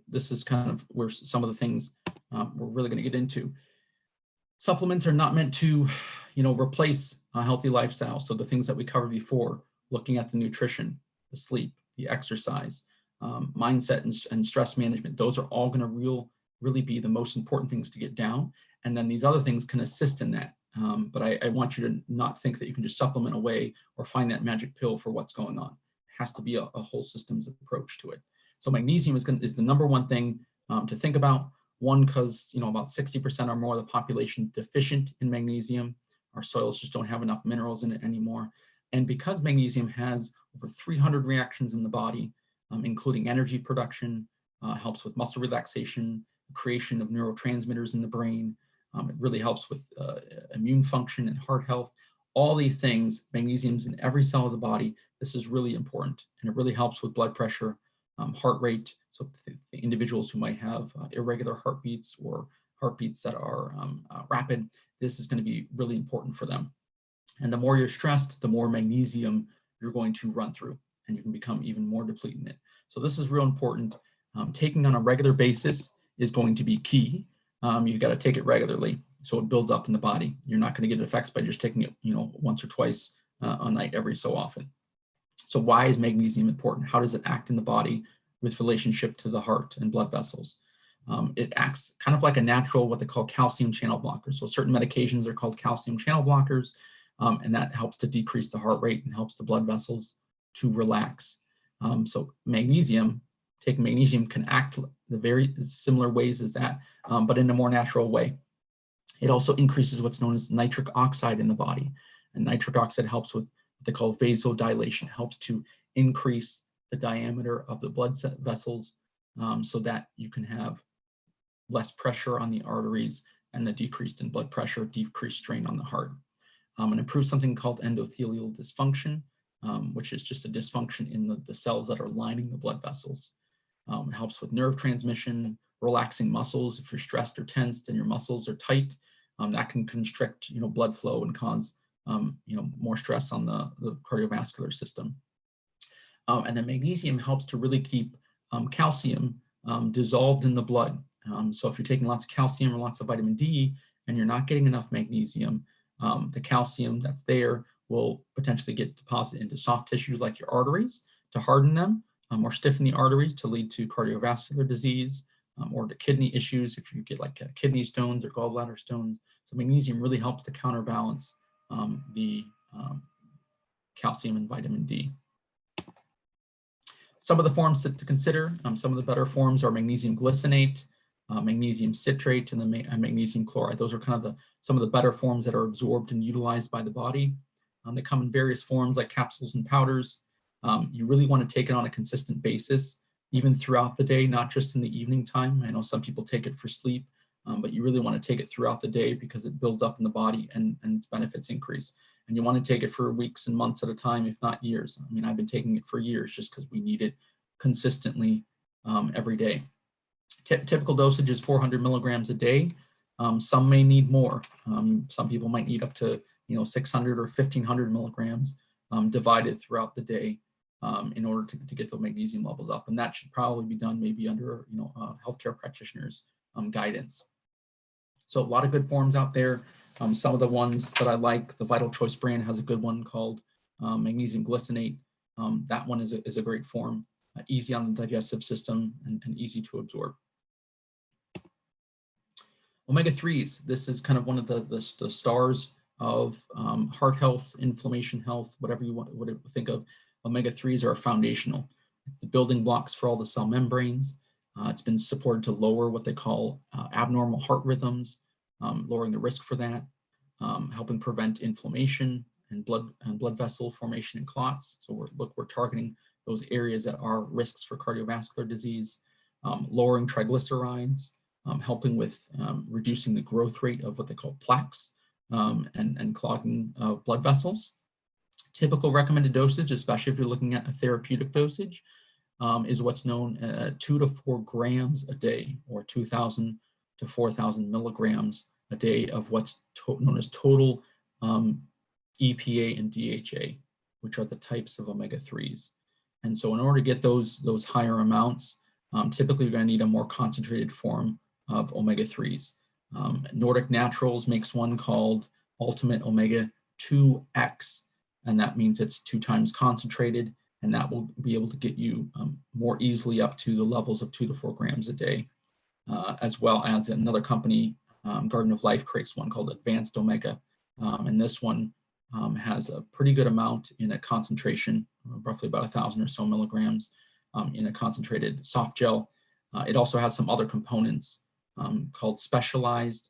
This is kind of where some of the things we're really going to get into. Supplements are not meant to, replace a healthy lifestyle. So the things that we covered before, looking at the nutrition, the sleep, the exercise, mindset and stress management, those are all going to really be the most important things to get down. And then these other things can assist in that. But I want you to not think that you can just supplement away or find that magic pill for what's going on. It has to be a whole systems approach to it. So magnesium is the number one thing to think about. One, because about 60% or more of the population deficient in magnesium. Our soils just don't have enough minerals in it anymore. And because magnesium has over 300 reactions in the body, including energy production, helps with muscle relaxation, creation of neurotransmitters in the brain. It really helps with immune function and heart health. All these things, magnesium's in every cell of the body. This is really important, and it really helps with blood pressure, heart rate. So the individuals who might have irregular heartbeats or heartbeats that are rapid, this is going to be really important for them. And the more you're stressed, the more magnesium you're going to run through, and you can become even more depleted in it. So this is real important. Taking on a regular basis is going to be key. You've got to take it regularly so it builds up in the body. You're not going to get effects by just taking it, once or twice a night every so often. So why is magnesium important? How does it act in the body with relationship to the heart and blood vessels? It acts kind of like a natural, what they call calcium channel blocker. So certain medications are called calcium channel blockers, and that helps to decrease the heart rate and helps the blood vessels to relax. So taking magnesium can act the very similar ways as that, but in a more natural way. It also increases what's known as nitric oxide in the body. And nitric oxide helps with what they call vasodilation, helps to increase the diameter of the blood vessels so that you can have less pressure on the arteries and the decreased in blood pressure, decreased strain on the heart. And improves something called endothelial dysfunction, which is just a dysfunction in the cells that are lining the blood vessels. It helps with nerve transmission, relaxing muscles. If you're stressed or tensed and your muscles are tight, that can constrict, blood flow and cause, more stress on the cardiovascular system. And then magnesium helps to really keep calcium dissolved in the blood. So if you're taking lots of calcium or lots of vitamin D and you're not getting enough magnesium, the calcium that's there will potentially get deposited into soft tissue like your arteries to harden them, or stiffen the arteries to lead to cardiovascular disease, or to kidney issues if you get like kidney stones or gallbladder stones. So magnesium really helps to counterbalance the calcium and vitamin D. Some of the forms to consider, some of the better forms are magnesium glycinate, magnesium citrate, and then magnesium chloride. Those are kind of some of the better forms that are absorbed and utilized by the body. They come in various forms like capsules and powders. You really want to take it on a consistent basis, even throughout the day, not just in the evening time. I know some people take it for sleep, but you really want to take it throughout the day because it builds up in the body and its benefits increase. And you want to take it for weeks and months at a time, if not years. I mean, I've been taking it for years just because we need it consistently every day. Typical dosage is 400 milligrams a day. Some may need more. Some people might need up to 600 or 1500 milligrams divided throughout the day in order to get the magnesium levels up. And that should probably be done maybe under healthcare practitioners' guidance. So a lot of good forms out there. Some of the ones that I like, the Vital Choice brand has a good one called magnesium glycinate. That one is a great form, easy on the digestive system and easy to absorb. Omega-3s, this is kind of one of the stars of heart health, inflammation health, whatever you want to think of. Omega-3s are foundational. It's the building blocks for all the cell membranes. It's been supported to lower what they call abnormal heart rhythms, lowering the risk for that, helping prevent inflammation and blood vessel formation and clots. So we're targeting those areas that are risks for cardiovascular disease. lowering triglycerides, helping with reducing the growth rate of what they call plaques and clogging of blood vessels. Typical recommended dosage, especially if you're looking at a therapeutic dosage, is what's known 2 to 4 grams a day, or 2,000 to 4,000 milligrams a day of what's known as total EPA and DHA, which are the types of omega-3s. And so in order to get those higher amounts, typically you're going to need a more concentrated form of omega-3s. Nordic Naturals makes one called Ultimate Omega 2X, and that means it's 2 times concentrated, and that will be able to get you more easily up to the levels of 2 to 4 grams a day, as well as another company, Garden of Life, creates one called Advanced Omega, and this one has a pretty good amount in a concentration, roughly about 1,000 or so milligrams in a concentrated soft gel. It also has some other components called specialized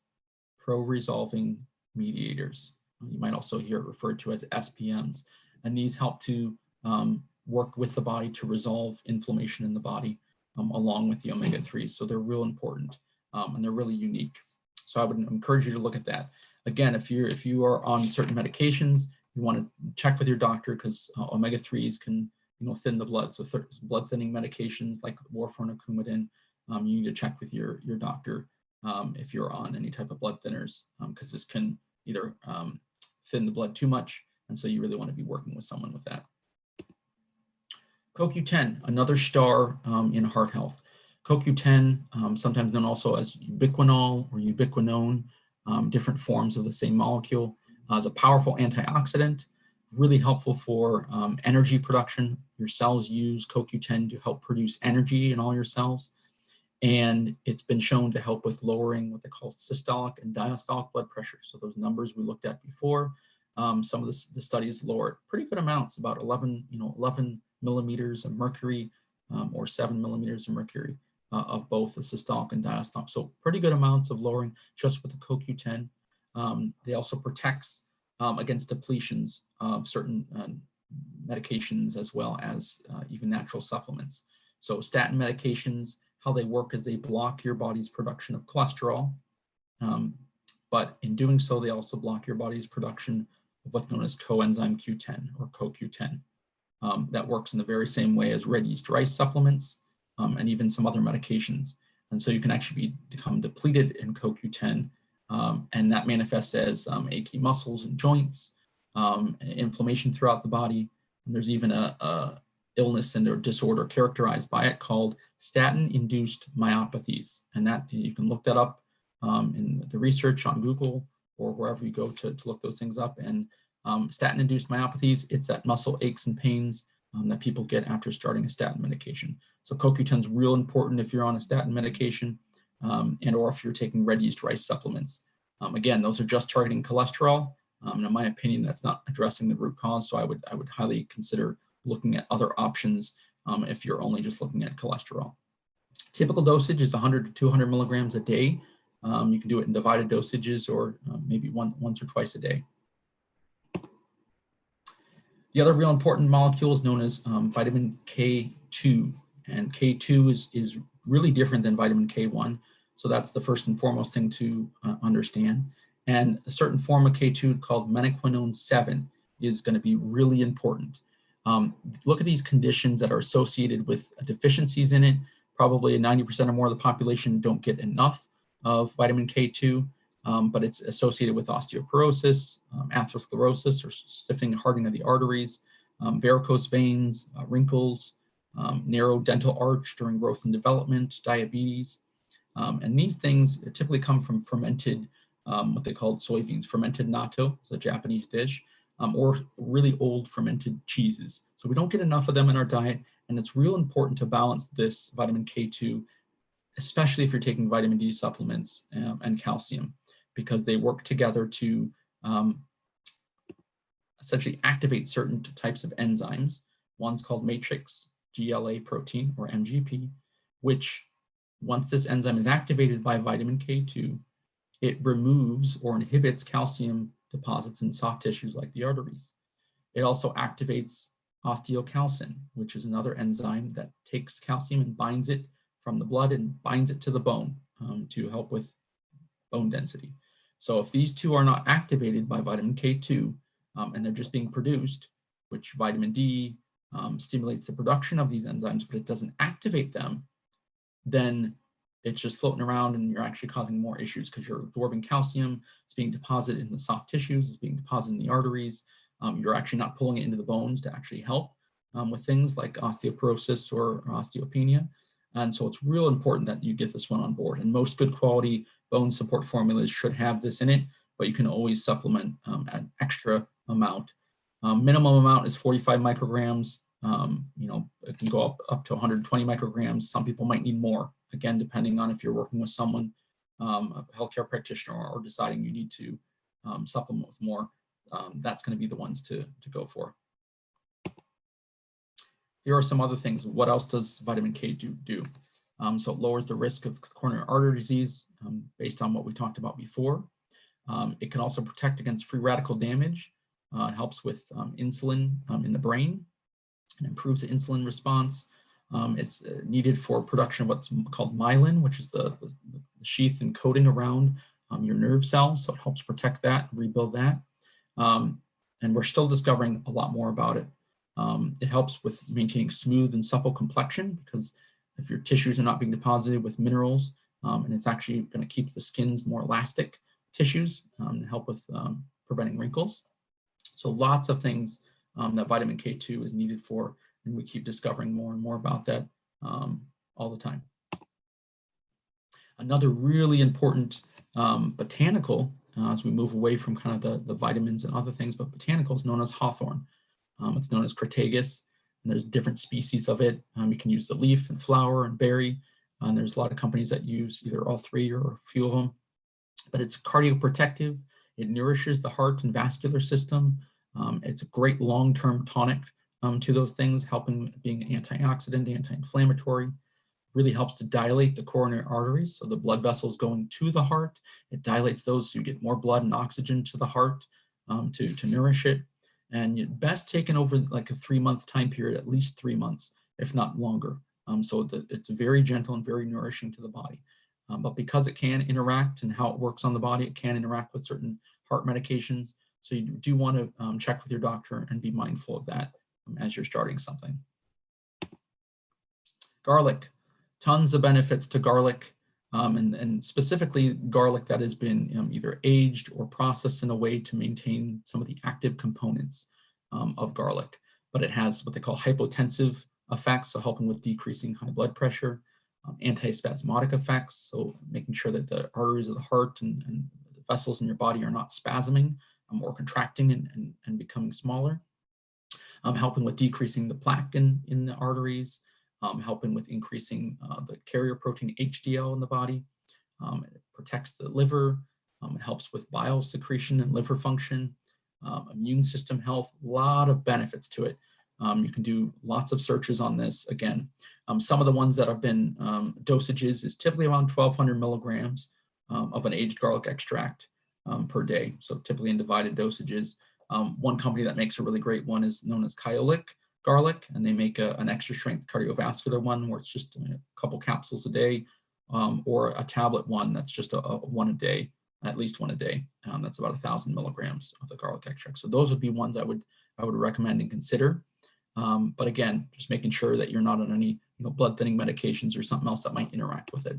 pro-resolving mediators. You might also hear it referred to as SPMs, and these help to work with the body to resolve inflammation in the body along with the omega-3s. So they're real important and they're really unique. So I would encourage you to look at that. Again, if you are on certain medications, you want to check with your doctor, because omega-3s can thin the blood. So blood thinning medications like warfarin or Coumadin, you need to check with your doctor if you're on any type of blood thinners, because this can either thin the blood too much, and so you really want to be working with someone with that. CoQ10, another star in heart health. CoQ10, sometimes known also as ubiquinol or ubiquinone, different forms of the same molecule, is a powerful antioxidant, really helpful for energy production. Your cells use CoQ10 to help produce energy in all your cells. And it's been shown to help with lowering what they call systolic and diastolic blood pressure. So those numbers we looked at before, some of the studies lower pretty good amounts, about 11 millimeters of mercury or 7 millimeters of mercury of both the systolic and diastolic. So pretty good amounts of lowering just with the CoQ10. They also protects against depletions of certain medications, as well as even natural supplements. So statin medications, how they work is they block your body's production of cholesterol, but in doing so, they also block your body's production of what's known as coenzyme Q10 or CoQ10. That works in the very same way as red yeast rice supplements and even some other medications. And so you can actually become depleted in CoQ10, and that manifests as achy muscles and joints, inflammation throughout the body. And there's even a illness and or disorder characterized by it called statin-induced myopathies. And that you can look that up in the research on Google or wherever you go to look those things up. And statin-induced myopathies, it's that muscle aches and pains that people get after starting a statin medication. So CoQ10 is real important if you're on a statin medication and or if you're taking red yeast rice supplements. Again, those are just targeting cholesterol. And in my opinion, that's not addressing the root cause. So I would highly consider looking at other options if you're only just looking at cholesterol. Typical dosage is 100 to 200 milligrams a day. You can do it in divided dosages or maybe once or twice a day. The other real important molecule is known as vitamin K2, and K2 is really different than vitamin K1. So that's the first and foremost thing to understand. And a certain form of K2 called menaquinone 7 is going to be really important. Look at these conditions that are associated with deficiencies in it. Probably 90% or more of the population don't get enough of vitamin K2, but it's associated with osteoporosis, atherosclerosis or stiffening and hardening of the arteries, varicose veins, wrinkles, narrow dental arch during growth and development, diabetes. And these things typically come from fermented, what they call soybeans, fermented natto, it's a Japanese dish, or really old fermented cheeses. So we don't get enough of them in our diet, and it's real important to balance this vitamin K2, especially if you're taking vitamin D supplements and calcium, because they work together to essentially activate certain types of enzymes. One's called matrix GLA protein, or MGP, which once this enzyme is activated by vitamin K2, it removes or inhibits calcium deposits in soft tissues like the arteries. It also activates osteocalcin, which is another enzyme that takes calcium and binds it from the blood and binds it to the bone to help with bone density. So if these two are not activated by vitamin K2 and they're just being produced, which vitamin D stimulates the production of these enzymes, but it doesn't activate them, then it's just floating around and you're actually causing more issues because you're absorbing calcium, it's being deposited in the soft tissues, it's being deposited in the arteries. You're actually not pulling it into the bones to actually help with things like osteoporosis or osteopenia. And so it's real important that you get this one on board. And most good quality bone support formulas should have this in it, but you can always supplement an extra amount. Minimum amount is 45 micrograms. It can go up to 120 micrograms. Some people might need more, again, depending on if you're working with someone, a healthcare practitioner, or deciding you need to supplement with more. That's going to be the ones to go for. Here are some other things. What else does vitamin K do? So it lowers the risk of coronary artery disease based on what we talked about before. It can also protect against free radical damage. It helps with insulin in the brain and improves the insulin response. It's needed for production of what's called myelin, which is the sheath and coating around your nerve cells. So it helps protect that, rebuild that. And we're still discovering a lot more about it. It helps with maintaining smooth and supple complexion, because if your tissues are not being deposited with minerals, and it's actually going to keep the skin's more elastic tissues and help with preventing wrinkles. So lots of things that vitamin K2 is needed for, and we keep discovering more and more about that all the time. Another really important botanical, as we move away from kind of the vitamins and other things, but botanicals known as hawthorn. It's known as Cratageus, and there's different species of it. You can use the leaf and flower and berry, and there's a lot of companies that use either all three or a few of them. But it's cardioprotective. It nourishes the heart and vascular system. It's a great long-term tonic to those things, helping being antioxidant, anti-inflammatory. Really helps to dilate the coronary arteries, so the blood vessels going to the heart. It dilates those so you get more blood and oxygen to the heart to nourish it. And you're best taken over like a 3-month time period, at least 3 months, if not longer. So it's very gentle and very nourishing to the body. But because it can interact and how it works on the body, it can interact with certain heart medications. So you do want to check with your doctor and be mindful of that as you're starting something. Garlic, tons of benefits to garlic, and specifically garlic that has been either aged or processed in a way to maintain some of the active components of garlic. But it has what they call hypotensive effects, so helping with decreasing high blood pressure, antispasmodic effects, so making sure that the arteries of the heart and the vessels in your body are not spasming or contracting and becoming smaller, helping with decreasing the plaque in the arteries, helping with increasing the carrier protein HDL in the body. It protects the liver. It helps with bile secretion and liver function, immune system health, a lot of benefits to it. You can do lots of searches on this. Again, some of the ones that have been dosages is typically around 1,200 milligrams of an aged garlic extract per day. So typically in divided dosages. One company that makes a really great one is known as Kyolic garlic, and they make an extra strength cardiovascular one where it's just a couple capsules a day, or a tablet one that's just a one a day, at least one a day. That's about 1,000 milligrams of the garlic extract. So those would be ones I would recommend and consider. But again, just making sure that you're not on any blood thinning medications or something else that might interact with it.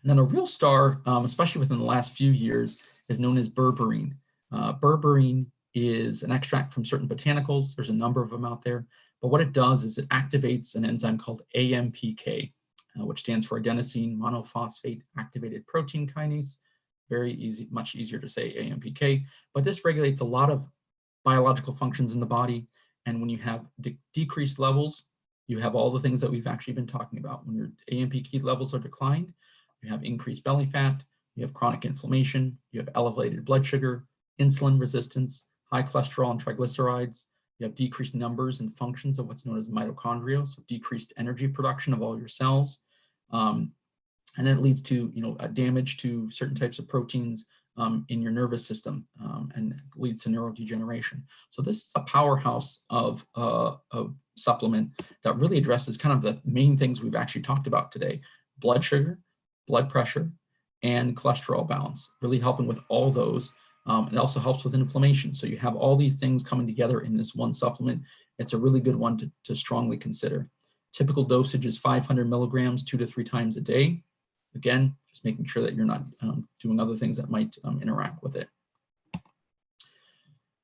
And then a real star, especially within the last few years, is known as berberine. Berberine is an extract from certain botanicals. There's a number of them out there. But what it does is it activates an enzyme called AMPK, which stands for adenosine monophosphate activated protein kinase. Very easy, much easier to say AMPK. But this regulates a lot of biological functions in the body. And when you have decreased levels, you have all the things that we've actually been talking about. When your AMPK levels are declined, you have increased belly fat, you have chronic inflammation, you have elevated blood sugar, insulin resistance, high cholesterol and triglycerides. You have decreased numbers and functions of what's known as mitochondria, so decreased energy production of all your cells. And it leads to damage to certain types of proteins in your nervous system, and leads to neurodegeneration. So this is a powerhouse of supplement that really addresses kind of the main things we've actually talked about today: blood sugar, blood pressure, and cholesterol balance, really helping with all those. It also helps with inflammation. So you have all these things coming together in this one supplement. It's a really good one to strongly consider. Typical dosage is 500 milligrams 2 to 3 times a day. Again, just making sure that you're not doing other things that might interact with it.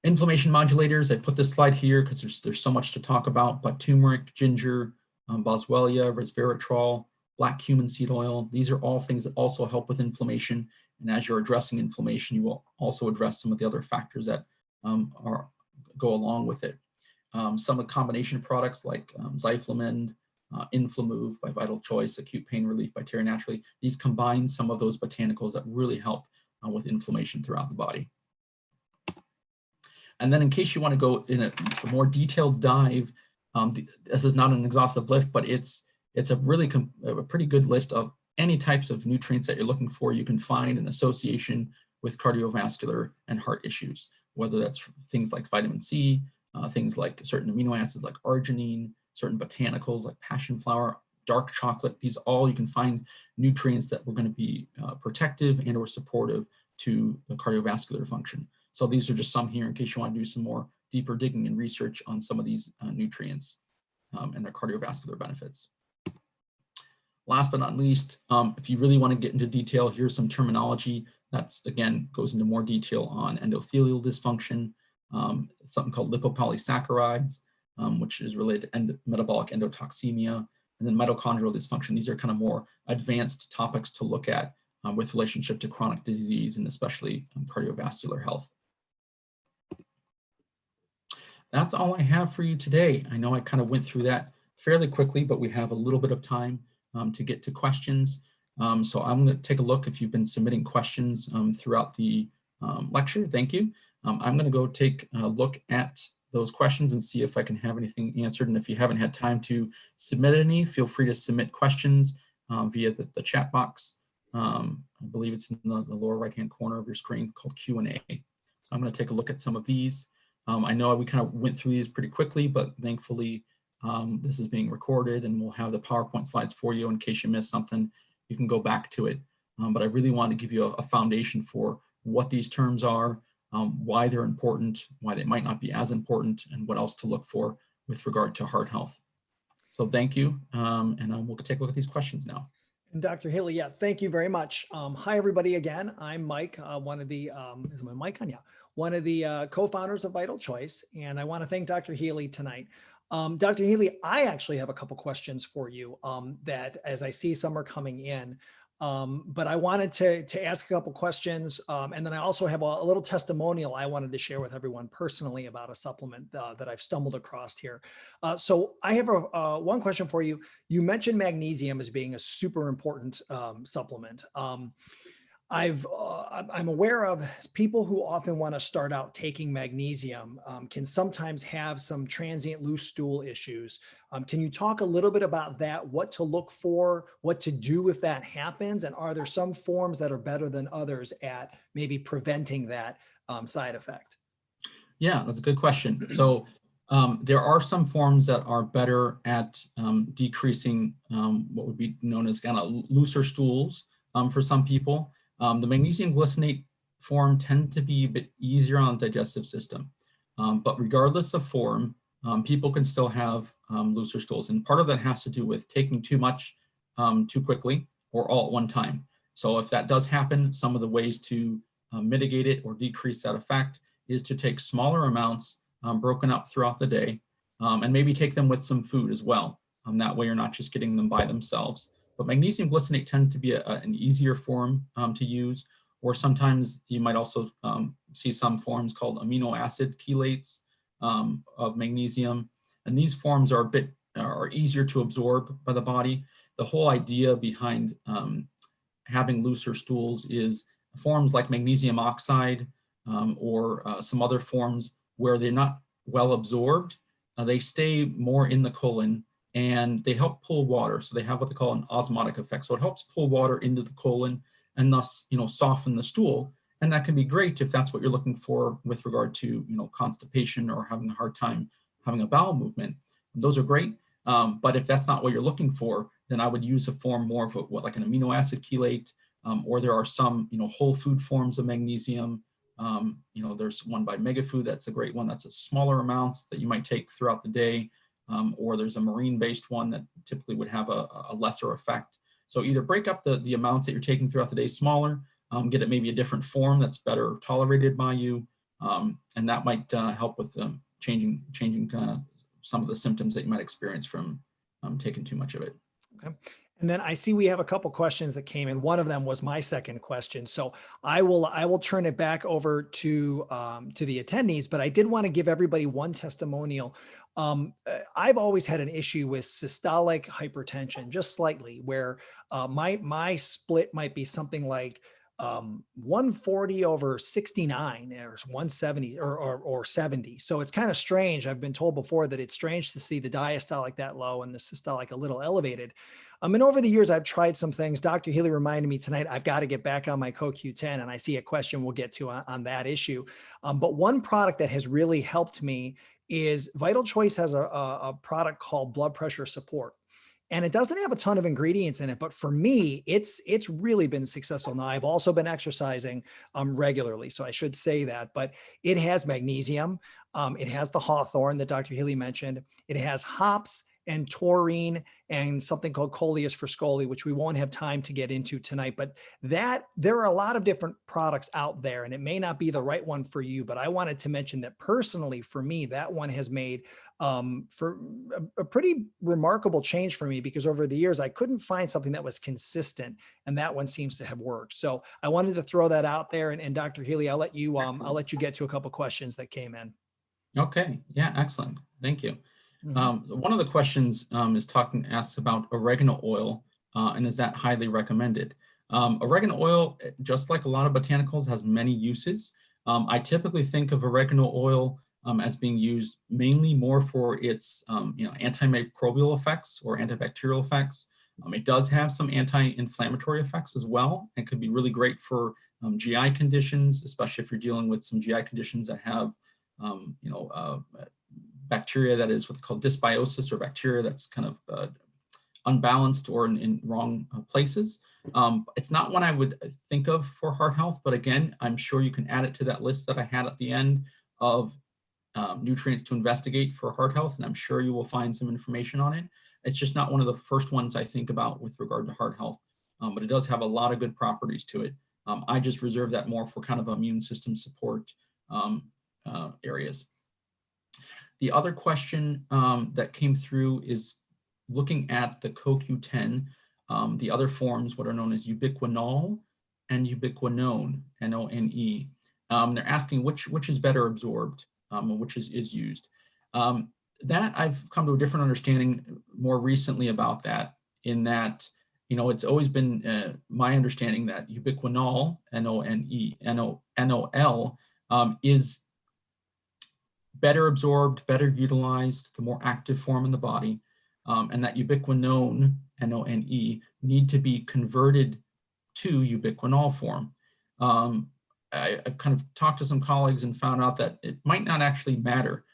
Inflammation modulators, I put this slide here because there's so much to talk about, but turmeric, ginger, boswellia, resveratrol, black cumin seed oil, these are all things that also help with inflammation. And as you're addressing inflammation, you will also address some of the other factors that go along with it. Some of the combination products like Zyflamend, Inflamove by Vital Choice, Acute Pain Relief by Terra Naturally, these combine some of those botanicals that really help with inflammation throughout the body. And then in case you want to go in a more detailed dive, this is not an exhaustive list, but it's a really a pretty good list of any types of nutrients that you're looking for. You can find an association with cardiovascular and heart issues, whether that's things like vitamin C, things like certain amino acids like arginine, certain botanicals like passion flower, dark chocolate. These all, you can find nutrients that were going to be protective and or supportive to the cardiovascular function. So these are just some here in case you want to do some more deeper digging and research on some of these nutrients and their cardiovascular benefits. Last but not least, if you really want to get into detail, here's some terminology that's, again, goes into more detail on endothelial dysfunction, something called lipopolysaccharides, which is related to metabolic endotoxemia, and then mitochondrial dysfunction. These are kind of more advanced topics to look at with relationship to chronic disease and especially cardiovascular health. That's all I have for you today. I know I kind of went through that fairly quickly, but we have a little bit of time to get to questions. So I'm going to take a look if you've been submitting questions throughout the lecture. Thank you. I'm going to go take a look at those questions and see if I can have anything answered. And if you haven't had time to submit any, feel free to submit questions via the chat box. I believe it's in the lower right-hand corner of your screen called Q&A. So I'm going to take a look at some of these. I know we kind of went through these pretty quickly, but thankfully this is being recorded and we'll have the PowerPoint slides for you in case you missed something. You can go back to it. But I really want to give you a foundation for what these terms are, why they're important, why they might not be as important, and what else to look for with regard to heart health. So thank you, and we'll take a look at these questions now. And Dr. Healey, yeah, thank you very much. Hi, everybody again. I'm Mike, one of the, is my mic on? Yeah, one of the co-founders of Vital Choice, and I want to thank Dr. Healey tonight. Dr. Healey, I actually have a couple questions for you that, as I see some are coming in, but I wanted to ask a couple questions, and then I also have a little testimonial I wanted to share with everyone personally about a supplement that I've stumbled across here. So I have one question for you. You mentioned magnesium as being a super important supplement. I'm aware of people who often want to start out taking magnesium can sometimes have some transient loose stool issues. Can you talk a little bit about that, what to look for, what to do if that happens, and are there some forms that are better than others at maybe preventing that side effect? Yeah, that's a good question. So there are some forms that are better at decreasing what would be known as kind of looser stools for some people. The magnesium glycinate form tend to be a bit easier on the digestive system, but regardless of form, people can still have looser stools. And part of that has to do with taking too much too quickly or all at one time. So if that does happen, some of the ways to mitigate it or decrease that effect is to take smaller amounts broken up throughout the day and maybe take them with some food as well. That way you're not just getting them by themselves. But magnesium glycinate tends to be an easier form to use, or sometimes you might also see some forms called amino acid chelates of magnesium. And these forms are are easier to absorb by the body. The whole idea behind having looser stools is forms like magnesium oxide or some other forms where they're not well absorbed. They stay more in the colon and they help pull water. So they have what they call an osmotic effect. So it helps pull water into the colon and thus, soften the stool. And that can be great if that's what you're looking for with regard to, constipation or having a hard time having a bowel movement. those are great. But if that's not what you're looking for, then I would use a form more of like an amino acid chelate, or there are some, whole food forms of magnesium. There's one by Megafood, that's a great one. That's a smaller amounts that you might take throughout the day. Or there's a marine-based one that typically would have a lesser effect. So either break up the amounts that you're taking throughout the day smaller, get it maybe a different form that's better tolerated by you, and that might help with changing some of the symptoms that you might experience from taking too much of it. Okay. And then I see we have a couple questions that came in. One of them was my second question. So I will turn it back over to the attendees, but I did want to give everybody one testimonial. I've always had an issue with systolic hypertension, just slightly, where my split might be something like 140 over 69 or 170 or 70. So it's kind of strange. I've been told before that it's strange to see the diastolic that low and the systolic a little elevated. And over the years, I've tried some things. Dr. Healey reminded me tonight, I've got to get back on my CoQ10, and I see a question we'll get to on that issue. But one product that has really helped me is Vital Choice has a product called Blood Pressure Support. And it doesn't have a ton of ingredients in it, but for me, it's really been successful. Now, I've also been exercising regularly, so I should say that, but it has magnesium. It has the hawthorn that Dr. Healey mentioned. It has hops and taurine and something called coleus friscoli, which we won't have time to get into tonight, but there are a lot of different products out there, and it may not be the right one for you, but I wanted to mention that personally for me, that one has made for a pretty remarkable change for me, because over the years, I couldn't find something that was consistent, and that one seems to have worked. So I wanted to throw that out there. And Dr. Healey, I'll let you get to a couple questions that came in. Okay. Yeah. Excellent. Thank you. Mm-hmm. One of the questions asks about oregano oil, and is that highly recommended? Oregano oil, just like a lot of botanicals, has many uses. I typically think of oregano oil as being used mainly more for its antimicrobial effects or antibacterial effects. It does have some anti-inflammatory effects as well, and could be really great for GI conditions, especially if you're dealing with some GI conditions that have bacteria that is what they call dysbiosis, or bacteria that's kind of unbalanced or in wrong places. It's not one I would think of for heart health, but again, I'm sure you can add it to that list that I had at the end of nutrients to investigate for heart health, and I'm sure you will find some information on it. It's just not one of the first ones I think about with regard to heart health, but it does have a lot of good properties to it. I just reserve that more for kind of immune system support areas. The other question that came through is looking at the CoQ10, the other forms, what are known as ubiquinol and ubiquinone, N-O-N-E. They're asking which is better absorbed, which is used. That I've come to a different understanding more recently about that, in that, it's always been my understanding that ubiquinol, N-O-N-E-N-O-L, is better absorbed, better utilized, the more active form in the body, and that ubiquinone, N-O-N-E, need to be converted to ubiquinol form. I've kind of talked to some colleagues and found out that it might not actually matter,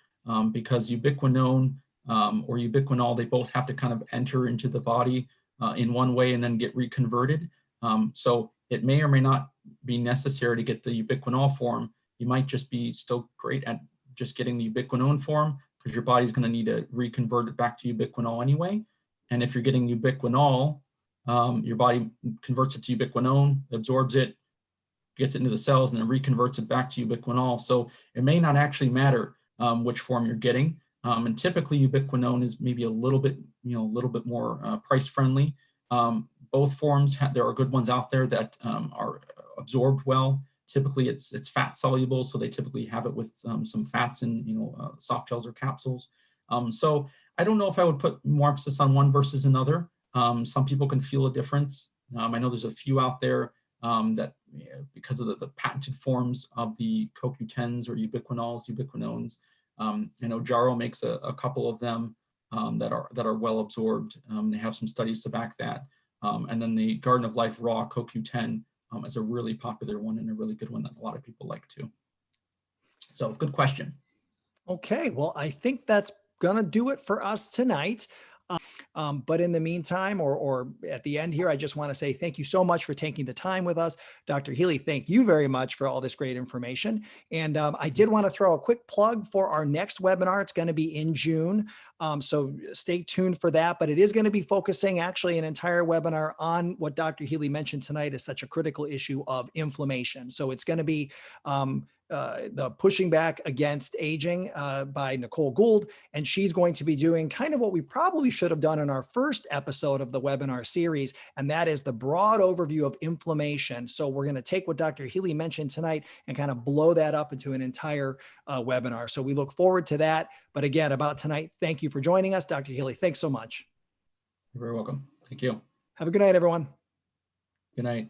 because ubiquinone or ubiquinol, they both have to kind of enter into the body in one way and then get reconverted. So it may or may not be necessary to get the ubiquinol form. You might just be still great at just getting the ubiquinone form, because your body's going to need to reconvert it back to ubiquinol anyway. And if you're getting ubiquinol, your body converts it to ubiquinone, absorbs it, gets it into the cells, and then reconverts it back to ubiquinol. So it may not actually matter which form you're getting. And typically ubiquinone is maybe a little bit more price friendly. Both forms there are good ones out there that are absorbed well. Typically it's fat soluble, so they typically have it with some fats in soft gels or capsules. So I don't know if I would put more emphasis on one versus another. Some people can feel a difference. I know there's a few out there that because of the patented forms of the CoQ10s or ubiquinols, ubiquinones. I know Jaro makes a couple of them that are well absorbed. They have some studies to back that. And then the Garden of Life Raw CoQ10 is a really popular one and a really good one that a lot of people like too. So good question. Okay, well, I think that's going to do it for us tonight. But in the meantime, or at the end here, I just want to say thank you so much for taking the time with us. Dr. Healey, thank you very much for all this great information. And I did want to throw a quick plug for our next webinar. It's going to be in June. So stay tuned for that, but it is going to be focusing actually an entire webinar on what Dr. Healey mentioned tonight is such a critical issue of inflammation. So it's going to be the Pushing Back Against Aging by Nicole Gould. And she's going to be doing kind of what we probably should have done in our first episode of the webinar series, and that is the broad overview of inflammation. So we're going to take what Dr. Healey mentioned tonight and kind of blow that up into an entire webinar. So we look forward to that. But again, about tonight, thank you for joining us. Dr. Healey, thanks so much. You're very welcome. Thank you. Have a good night, everyone. Good night.